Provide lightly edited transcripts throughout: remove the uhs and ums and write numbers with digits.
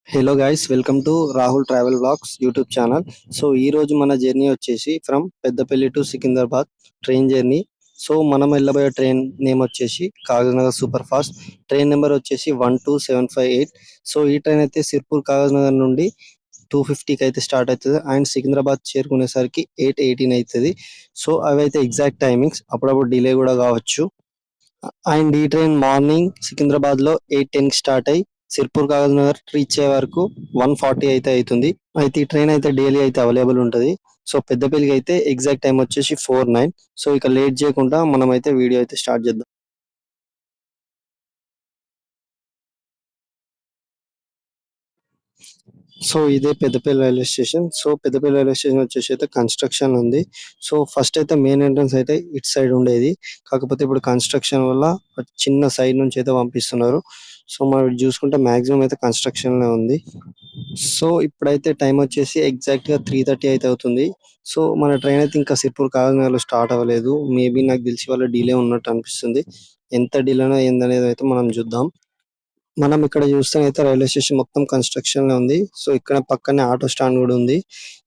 Hello guys, welcome to Rahul travel vlogs YouTube channel. So ఈ రోజు మన జర్నీ వచ్చేసి from Peddapalli to Secunderabad train journey. So మనం వెళ్ళబోయే ట్రైన్ నేమ్ వచ్చేసి Kagaznagar super fast. Train number వచ్చేసి 12758. సో ఈ ట్రైన్ అయితే సిర్పూర్ కాగజ్నగర్ నుండి 2:50కి అయితే స్టార్ట్ అవుతుంది అండ్ సికింద్రాబాద్ చేరుకునేసరికి 8:18 అవుతుంది. సో అవి అయితే ఎగ్జాక్ట్ టైమింగ్స్, అప్పుడప్పుడు డిలే కూడా కావచ్చు. అండ్ ఈ ట్రైన్ మార్నింగ్ సికింద్రాబాద్ లో 8:10కి స్టార్ట్ అయ్యి సిర్పూర్ కాగజ్నగర్ రీచ్ అయ్యే వరకు 1:40 అయితే అవుతుంది. అయితే ఈ ట్రైన్ అయితే డైలీ అయితే అవైలబుల్ ఉంటుంది. సో పెద్దపల్లికి అయితే ఎగ్జాక్ట్ టైం వచ్చేసి 4:09. సో ఇక లేట్ చేయకుండా మనం అయితే వీడియో అయితే స్టార్ట్ చేద్దాం. సో ఇదే Peddapalli railway station. So Peddapalli railway station వచ్చేసి అయితే కన్స్ట్రక్షన్ ఉంది. సో ఫస్ట్ అయితే మెయిన్ ఎంట్రన్స్ అయితే ఇటు సైడ్ ఉండేది, కాకపోతే ఇప్పుడు కన్స్ట్రక్షన్ వల్ల చిన్న సైడ్ నుంచి అయితే పంపిస్తున్నారు. సో మనం ఇటు చూసుకుంటే మాక్సిమం అయితే కన్స్ట్రక్షన్ లో ఉంది. సో ఇప్పుడైతే టైం వచ్చేసి ఎగ్జాక్ట్ గా 3:30 అయితే అవుతుంది. సో మన ట్రైన్ అయితే ఇంకా సిర్పూర్ కాగజ్నగర్లో స్టార్ట్ అవ్వలేదు. మేబీ నాకు తెలిసి వాళ్ళ డిలే ఉన్నట్టు అనిపిస్తుంది. ఎంత డిలేనో ఏందనేది అయితే మనం చూద్దాం. మనం ఇక్కడ చూస్తేనైతే రైల్వే స్టేషన్ మొత్తం కన్స్ట్రక్షన్ లో ఉంది. సో ఇక్కడ పక్కనే ఆటో స్టాండ్ కూడా ఉంది.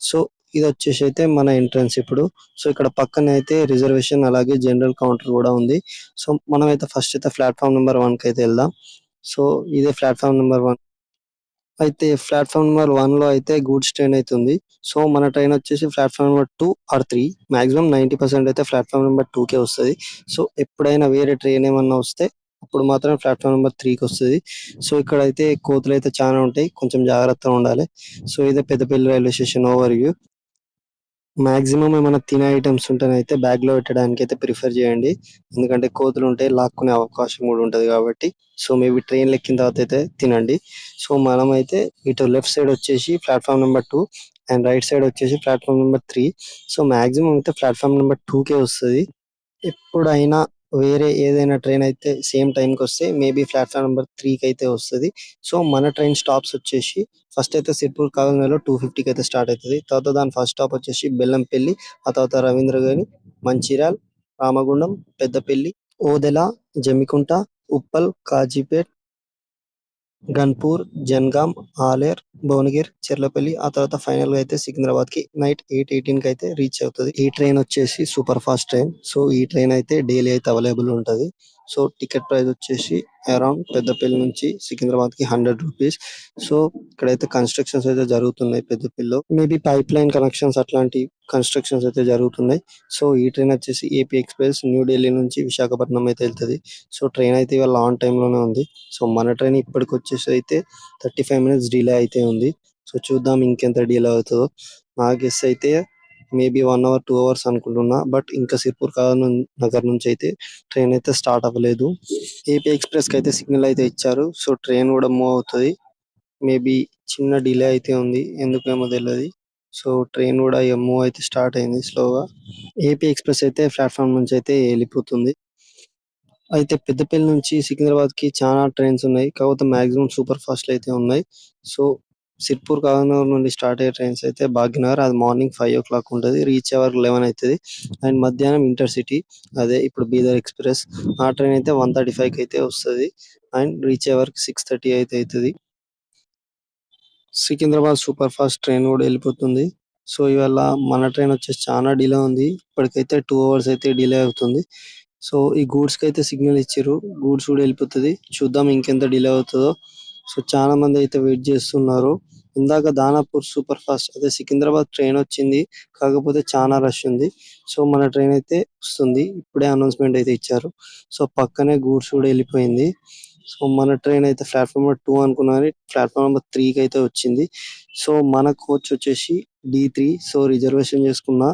సో ఇది వచ్చేసి అయితే మన ఎంట్రన్స్ ఇప్పుడు. సో ఇక్కడ పక్కనే అయితే రిజర్వేషన్ అలాగే జనరల్ కౌంటర్ కూడా ఉంది. సో మనం అయితే ఫస్ట్ అయితే ప్లాట్ఫామ్ నెంబర్ 1 కి అయితే వెళ్దాం. సో ఇదే ప్లాట్ఫామ్ నెంబర్ 1. అయితే ప్లాట్ఫామ్ నెంబర్ 1 లో అయితే గూడ్స్ ట్రైన్ అయితే ఉంది. సో మన ట్రైన్ వచ్చేసి ప్లాట్ఫామ్ నెంబర్ 2 ఆర్ 3, మాక్సిమం 90% అయితే ప్లాట్ఫామ్ నెంబర్ 2 కే వస్తుంది. సో ఎప్పుడైనా వేరే ట్రైన్ ఏమన్నా వస్తే అప్పుడు మాత్రం ప్లాట్ఫామ్ నెంబర్ 3కి వస్తుంది. సో ఇక్కడైతే కోతులు అయితే చాలా ఉంటాయి, కొంచెం జాగ్రత్తగా ఉండాలి. సో ఇదే Peddapalli railway station over view. Maximum ఏమైనా తినే ఐటమ్స్ ఉంటేనైతే బ్యాగ్ లో పెట్టడానికి అయితే ప్రిఫర్ చేయండి, ఎందుకంటే కోతులు ఉంటే లాక్కునే అవకాశం కూడా ఉంటది కాబట్టి. సో మేబీ ట్రైన్ ఎక్కిన తర్వాత అయితే తినండి. సో మనం అయితే ఇటు లెఫ్ట్ సైడ్ వచ్చేసి platform number 2 and right side వచ్చేసి ప్లాట్ఫామ్ నెంబర్ 3. సో మాక్సిమం అయితే ప్లాట్ఫామ్ నెంబర్ 2కే వస్తుంది. ఎప్పుడైనా వేరే ఏదైనా ట్రైన్ అయితే సేమ్ టైంకి వస్తే మేబీ ప్లాట్ఫామ్ నెంబర్ 3కి అయితే వస్తుంది. సో మన ట్రైన్ స్టాప్స్ వచ్చేసి ఫస్ట్ అయితే సిర్పూర్ కాగజ్నగర్లో 2:50కి అయితే స్టార్ట్ అవుతుంది. తర్వాత దాని ఫస్ట్ స్టాప్ వచ్చేసి బెల్లంపల్లి, ఆ తర్వాత రవీంద్రగిరి, మంచిర్యాల్, రామగుండం, పెద్దపల్లి, ఓదెల, జమ్మికుంట, ఉప్పల్, కాజీపేట్, గన్పూర్, జనగాం, ఆలేర్, భువనగిర్, చెర్లపల్లి, ఆ తర్వాత ఫైనల్ గా అయితే సికింద్రాబాద్ కి నైట్ 8:18 కి అయితే రీచ్ అవుతుంది. ఈ ట్రైన్ వచ్చేసి సూపర్ ఫాస్ట్ ట్రైన్. సో ఈ ట్రైన్ అయితే డైలీ అయితే అవైలబుల్ ఉంటది. సో టికెట్ ప్రైస్ వచ్చేసి అరౌండ్ పెద్దపల్లి నుంచి సికింద్రాబాద్ కి 100 రూపీస్. సో ఇక్కడైతే కన్స్ట్రక్షన్స్ అయితే జరుగుతున్నాయి పెద్దపల్లిలో. మేబీ పైప్ లైన్ కనెక్షన్స్ అట్లాంటి కన్స్ట్రక్షన్స్ అయితే జరుగుతున్నాయి. సో ఈ ట్రైన్ వచ్చేసి ఏపీ ఎక్స్ప్రెస్ న్యూఢిల్లీ నుంచి విశాఖపట్నం అయితే వెళ్తుంది. సో ట్రైన్ అయితే ఇవాళ ఆన్ టైమ్ లోనే ఉంది. సో మన ట్రైన్ ఇప్పటికి వచ్చేసి అయితే 35 మినిట్స్ డిలే అయితే ఉంది. సో చూద్దాం ఇంకెంత డిలే అవుతుందో. నా గెస్ అయితే మేబీ 1 అవర్ 2 అవర్స్ అనుకుంటున్నా, బట్ ఇంకా సిర్పూర్ నగర్ నుంచి అయితే ట్రైన్ అయితే స్టార్ట్ అవ్వలేదు. ఏపీ ఎక్స్ప్రెస్ కి అయితే సిగ్నల్ అయితే ఇచ్చారు. సో ట్రైన్ కూడా మూవ్ అవుతుంది. మేబీ చిన్న డిలే అయితే ఉంది, ఎందుకేమో తెలియదు. సో ట్రైన్ కూడా మూవ్ అయితే స్టార్ట్ అయింది స్లోగా. ఏపీ ఎక్స్ప్రెస్ అయితే ప్లాట్ఫామ్ నుంచి అయితే వెళ్ళిపోతుంది. అయితే పెద్దపల్లి నుంచి సికింద్రాబాద్ కి చాలా ట్రైన్స్ ఉన్నాయి, కాకపోతే మాక్సిమం సూపర్ ఫాస్ట్ అయితే ఉన్నాయి. సో సిర్పూర్ కాగజ్నగర్ నుండి స్టార్ట్ అయ్యే ట్రైన్స్ అయితే భాగ్యనగర్, అది మార్నింగ్ 5 o'clock ఉంటుంది, రీచ్ అయ్యే వరకు 11 అవుతుంది. అండ్ మధ్యాహ్నం ఇంటర్సిటీ, అదే ఇప్పుడు బీదర్ ఎక్స్ప్రెస్, ఆ ట్రైన్ అయితే 1:35కి అయితే వస్తుంది అండ్ రీచ్ అయ్యే వరకు 6:30 అయితే అవుతుంది. సికింద్రాబాద్ సూపర్ ఫాస్ట్ ట్రైన్ కూడా వెళ్ళిపోతుంది. సో ఇవాళ మన ట్రైన్ వచ్చేసి చాలా డిలే ఉంది, ఇప్పటికైతే 2 అవర్స్ అయితే డిలే అవుతుంది. సో ఈ గూడ్స్ కి అయితే సిగ్నల్ ఇచ్చారు, గూడ్స్ కూడా వెళ్ళిపోతుంది. చూద్దాం ఇంకెంత డిలే అవుతుందో. సో చాలా మంది అయితే వెయిట్ చేస్తున్నారు. ఇందాక దానాపూర్ సూపర్ ఫాస్ట్ అదే సికింద్రాబాద్ ట్రైన్ వచ్చింది, కాకపోతే చాలా రష్ ఉంది. సో మన ట్రైన్ అయితే వస్తుంది, ఇప్పుడే అనౌన్స్మెంట్ అయితే ఇచ్చారు. సో పక్కనే గూడ్స్ కూడా వెళ్ళిపోయింది. సో మన ట్రైన్ అయితే ప్లాట్ఫామ్ నెంబర్ 2 అనుకున్నా కానీ ప్లాట్ఫామ్ నెంబర్ 3కి అయితే వచ్చింది. సో మన కోచ్ వచ్చేసి D3. సో రిజర్వేషన్ చేసుకున్నా.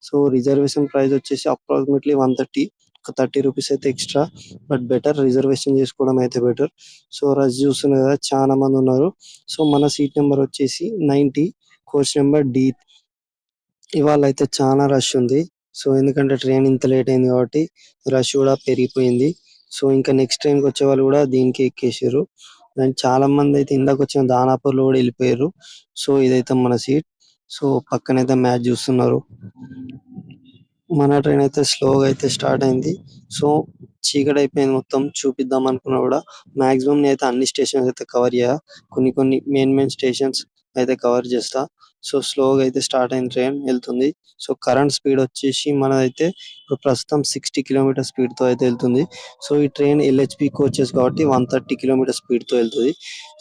సో రిజర్వేషన్ ప్రైస్ వచ్చేసి అప్రాక్సిమేట్లీ 130, ఒక 30 రూపీస్ అయితే ఎక్స్ట్రా, బట్ బెటర్ రిజర్వేషన్ చేసుకోవడం అయితే బెటర్. సో రష్ చూస్తున్నారు కదా, చాలా మంది ఉన్నారు. సో మన సీట్ నెంబర్ వచ్చేసి 90, కోచ్ నెంబర్ D. ఇవాళ అయితే చాలా రష్ ఉంది. సో ఎందుకంటే ట్రైన్ ఇంత లేట్ అయింది కాబట్టి రష్ కూడా పెరిగిపోయింది. సో ఇంకా నెక్స్ట్ ట్రైన్ కి వచ్చే వాళ్ళు కూడా దీనికి ఎక్కేసారు. అండ్ చాలా మంది అయితే ఇందాక వచ్చిన దానాపూర్ లో కూడా వెళ్ళిపోయారు. సో ఇదైతే మన సీట్. సో పక్కనైతే మ్యాచ్ చూస్తున్నారు. మన ట్రైన్ అయితే స్లోగా అయితే స్టార్ట్ అయింది. సో, చీకటి అయిపోయింది మొత్తం. చూపిద్దాం అనుకున్నా కూడా మాక్సిమం నేనైతే అన్ని స్టేషన్స్ అయితే కవర్ చేయ. కొన్ని కొన్ని మెయిన్ స్టేషన్స్ అయితే కవర్ చేస్తా. సో, స్లోగా అయితే స్టార్ట్ అయింది ట్రైన్ వెళ్తుంది. సో, కరెంట్ స్పీడ్ వచ్చేసి మనదైతే ఇప్పుడు ప్రస్తుతం 60 కిలోమీటర్ స్పీడ్‌తో అయితే వెళ్తుంది. సో, ఈ ట్రైన్ ఎల్‌హెచ్‌బి కోచెస్ కాబట్టి 130 కిలోమీటర్ స్పీడ్‌తో వెళ్తది.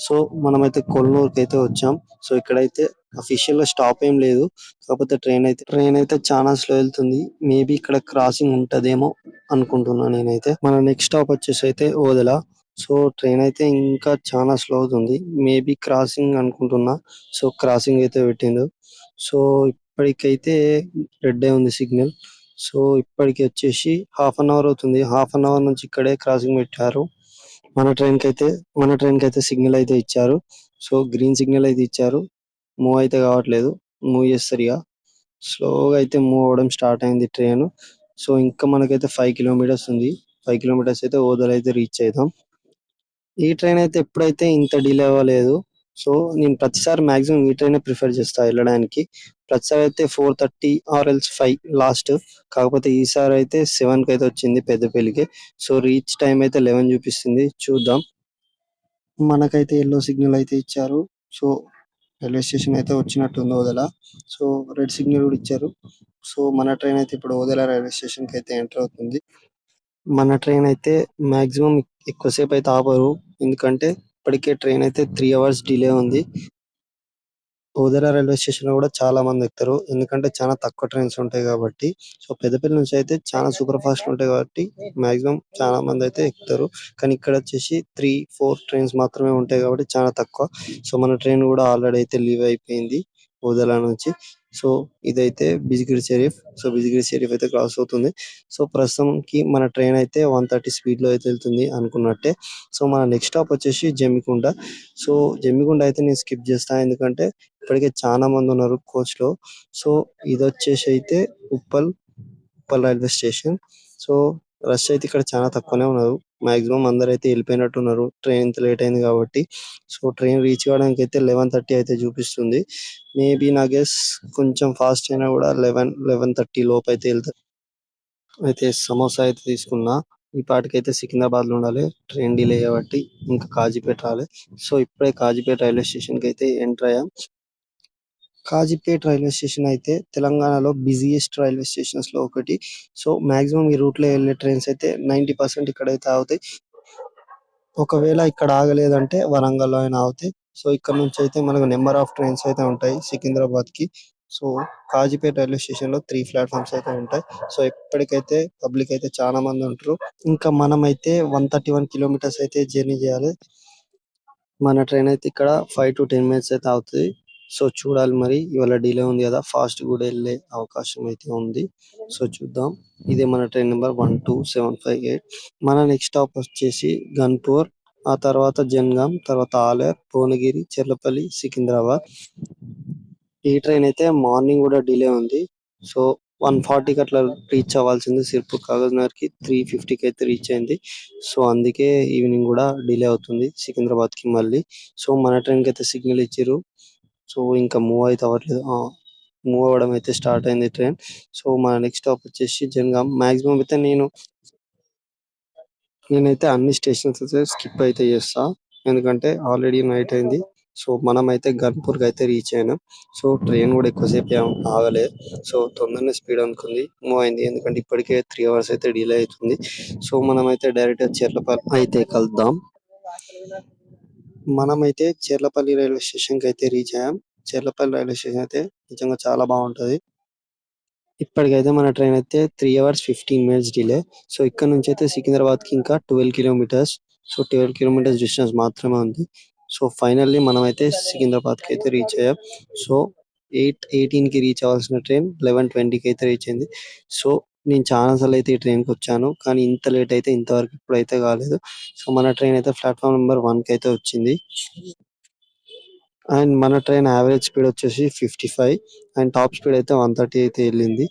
సో, మనమైతే కొల్లూరుకైతే వచ్చాం. సో, ఇక్కడైతే అఫీషియల్‌గా స్టాప్ ఏం లేదు. కాకపోతే ట్రైన్ అయితే చాలా స్లో వెళ్తుంది. మేబీ ఇక్కడ క్రాసింగ్ ఉంటదేమో అనుకుంటున్నా నేనైతే. మన నెక్స్ట్ స్టాప్ వచ్చేసి అయితే ఓదెల. సో ట్రైన్ అయితే ఇంకా చాలా స్లో అవుతుంది. మేబీ క్రాసింగ్ అనుకుంటున్నా. సో క్రాసింగ్ అయితే పెట్టిండు. సో ఇప్పటికైతే రెడ్డే ఉంది సిగ్నల్. సో ఇప్పటికి వచ్చేసి హాఫ్ అన్ అవర్ అవుతుంది. హాఫ్ అన్ అవర్ నుంచి ఇక్కడే క్రాసింగ్ పెట్టారు. మన ట్రైన్ కైతే మన ట్రైన్ కైతే సిగ్నల్ అయితే ఇచ్చారు. సో గ్రీన్ సిగ్నల్ అయితే ఇచ్చారు. మూవ్ అయితే కావట్లేదు. మూవ్ చేస్తారు ఇగ. స్లోగా అయితే మూవ్ అవ్వడం స్టార్ట్ అయింది ట్రైన్. సో ఇంకా మనకైతే 5 కిలోమీటర్స్ ఉంది. 5 కిలోమీటర్స్ అయితే ఓదెల అయితే రీచ్ అయితాం. ఈ ట్రైన్ అయితే ఎప్పుడైతే ఇంత డిలే అవ్వలేదు. సో నేను ప్రతిసారి మాక్సిమం ఈ ట్రైనే ప్రిఫర్ చేస్తా వెళ్ళడానికి. ప్రతిసారి అయితే 4:30 ఆర్ ఎల్స్ 5 లాస్ట్. కాకపోతే ఈసారి అయితే 7 కైతే వచ్చింది పెద్దపల్లికి. సో రీచ్ టైం అయితే 11 చూపిస్తుంది. చూద్దాం. మనకైతే యెల్లో సిగ్నల్ అయితే ఇచ్చారు. సో రైల్వే స్టేషన్ అయితే వచ్చినట్టుంది ఓదెల. సో రెడ్ సిగ్నల్ కూడా ఇచ్చారు. సో మన ట్రైన్ అయితే ఇప్పుడు ఓదెల రైల్వే స్టేషన్ కి అయితే ఎంటర్ అవుతుంది. మన ట్రైన్ అయితే మాక్సిమం ఎక్కువసేపు అయితే ఆపరు. ఎందుకంటే ఇప్పటికే ట్రైన్ అయితే 3 అవర్స్ డిలే ఉంది. ఓదెల రైల్వే స్టేషన్‌లో కూడా చాలా మంది ఎక్కుతారు. ఎందుకంటే చాలా తక్కువ ట్రైన్స్ ఉంటాయి కాబట్టి. సో పెద్దపల్లి నుంచి అయితే చాలా సూపర్ ఫాస్ట్‌లు ఉంటాయి కాబట్టి మాక్సిమం చాలా మంది అయితే ఎక్కుతారు. కానీ ఇక్కడ వచ్చేసి 3, 4 ట్రైన్స్ మాత్రమే ఉంటాయి కాబట్టి చాలా తక్కువ. సో మన ట్రైన్ కూడా ఆల్రెడీ అయితే లీవ్ అయిపోయింది ఓదెల నుంచి. సో ఇదైతే బిజిగిరి షరీఫ్. సో బిజిగిరి షరీఫ్ అయితే క్రాస్ అవుతుంది. సో ప్రస్తుతానికి మన ట్రైన్ అయితే 130 స్పీడ్‌లో అయితే వెళ్తుంది అనుకున్నట్టే. సో మన నెక్స్ట్ స్టాప్ వచ్చేసి జమ్మికుంట. సో జమ్మికుంట అయితే నేను స్కిప్ చేస్తా. ఎందుకంటే ఇప్పటికే చాలా మంది ఉన్నారు కోచ్‌లో. సో ఇదొచ్చేసి అయితే Uppal railway station. So rush అయితే ఇక్కడ చాలా తక్కువనే ఉన్నారు. మాక్సిమం అందరైతే వెళ్ళిపోయినట్టున్నారు. ట్రైన్ ఇంత లేట్ అయింది కాబట్టి. సో ట్రైన్ రీచ్ కావడానికి అయితే 11:30 అయితే చూపిస్తుంది. మేబీ నా గెస్ కొంచెం ఫాస్ట్ అయినా కూడా 11:30 లోపు అయితే వెళ్తది. అయితే సమోసా అయితే తీసుకున్నా. ఈ పాటికైతే సికింద్రాబాద్‌లో ఉండాలి. ట్రైన్ డిలే కాబట్టి ఇంకా కాజీపేట రాలే. సో ఇప్పుడే కాజీపేట రైల్వే స్టేషన్‌కి అయితే ఎంటర్ అయ్యాం. కాజీపేట్ రైల్వే స్టేషన్ అయితే తెలంగాణలో బిజియెస్ట్ రైల్వే స్టేషన్స్‌లో ఒకటి. సో మాక్సిమం ఈ రూట్‌లో వెళ్ళే ట్రైన్స్ అయితే 90% ఇక్కడైతే ఆగుతాయి. ఒకవేళ ఇక్కడ ఆగలేదంటే వరంగల్‌లో అయినా ఆగుతాయి. సో ఇక్కడ నుంచి అయితే మనకు నంబర్ ఆఫ్ ట్రైన్స్ అయితే ఉంటాయి సికింద్రాబాద్‌కి. సో కాజీపేట రైల్వే స్టేషన్‌లో 3 ప్లాట్‌ఫార్మ్స్ అయితే ఉంటాయి. సో ఇప్పటికైతే పబ్లిక్ అయితే చాలా మంది ఉంటారు. ఇంకా మనమైతే 131 కిలోమీటర్స్ అయితే జర్నీ చేయాలి. మన ట్రైన్ అయితే ఇక్కడ 5-10 మినిట్స్ అయితే ఆగుతది. సో చూడాలి మరి ఇవాళ డిలే ఉంది కదా ఫాస్ట్ కూడా వెళ్ళే అవకాశం అయితే ఉంది. సో చూద్దాం. ఇదే మన ట్రైన్ నెంబర్ 12758. మన నెక్స్ట్ స్టాప్ వచ్చేసి గన్పూర్. ఆ తర్వాత జనగాం, తర్వాత ఆలేరు, భువనగిరి, చెర్లపల్లి, సికింద్రాబాద్. ఈ ట్రైన్ అయితే మార్నింగ్ కూడా డిలే ఉంది. సో 1:40కి అట్లా రీచ్ అవ్వాల్సింది సిర్పూర్ కాగజ్‌నగర్‌కి. 3:50కి అయితే రీచ్ అయింది. సో అందుకే ఈవినింగ్ కూడా డిలే అవుతుంది సికింద్రాబాద్‌కి మళ్ళీ. సో మన ట్రైన్‌కి అయితే సిగ్నల్ ఇచ్చిర్రు. సో ఇంకా మూవ్ అయితే అవ్వట్లేదు. మూవ్ అవ్వడం అయితే స్టార్ట్ అయింది ట్రైన్. సో మన నెక్స్ట్ స్టాప్ వచ్చేసి జనగాం. మాక్సిమం అయితే నేనైతే అన్ని స్టేషన్స్ అయితే స్కిప్ అయితే చేస్తా. ఎందుకంటే ఆల్రెడీ నైట్ అయింది. సో మనమైతే గన్పూర్‌కి అయితే రీచ్ అయినాం. సో ట్రైన్ కూడా ఎక్కువసేపు ఏం ఆగలే. సో తొందరనే స్పీడ్ అనుకుంది. మూవ్ అయింది. ఎందుకంటే ఇప్పటికే 3 అవర్స్ అయితే డిలే అయితుంది. సో మనమైతే డైరెక్ట్‌గా చెర్లపల్లి అయితే కలుద్దాం. మనమైతే చెర్లపల్లి రైల్వే స్టేషన్‌కి అయితే రీచ్ అయ్యాం. చెర్లపల్లి రైల్వే స్టేషన్ అయితే నిజంగా చాలా బాగుంటది. ఇప్పటికైతే మన ట్రైన్ అయితే 3 అవర్స్ 15 మినిట్స్ డిలే. సో ఇక్కడ నుంచి అయితే సికింద్రాబాద్‌కి ఇంకా 12 కిలోమీటర్స్. సో 12 కిలోమీటర్స్ డిస్టెన్స్ మాత్రమే ఉంది. సో ఫైనల్లీ మనమైతే సికింద్రాబాద్‌కి అయితే రీచ్ అయ్యాం. సో 8:18కి రీచ్ అవ్వాల్సిన ట్రైన్ 11:20కి అయితే రీచ్ అయింది. సో నేను చాలా సార్లు అయితే ఈ ట్రైన్‌కి వచ్చాను. కానీ ఇంత లేట్ అయితే ఇంతవరకు ఇప్పుడైతే కాలేదు. సో మన ట్రైన్ అయితే ప్లాట్‌ఫార్మ్ నంబర్ 1కి అయితే వచ్చింది. అండ్ మన ట్రైన్ యావరేజ్ స్పీడ్ వచ్చేసి 55 అండ్ టాప్ స్పీడ్ అయితే 130 అయితే ఎళ్ళింది.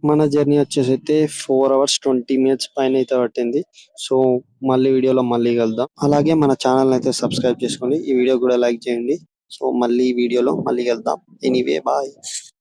మన జర్నీ వచ్చేసైతే 4 అవర్స్ 20 మినిట్స్ పైనైతే పట్టింది. సో మళ్ళీ వీడియోలో మళ్ళీ కలుద్దాం. అలాగే మన ఛానెల్‌ని అయితే సబ్స్క్రైబ్ చేసుకోండి. ఈ వీడియో కూడా లైక్ చేయండి. సో మళ్ళీ వీడియోలో మళ్ళీ కలుద్దాం. Anyway bye.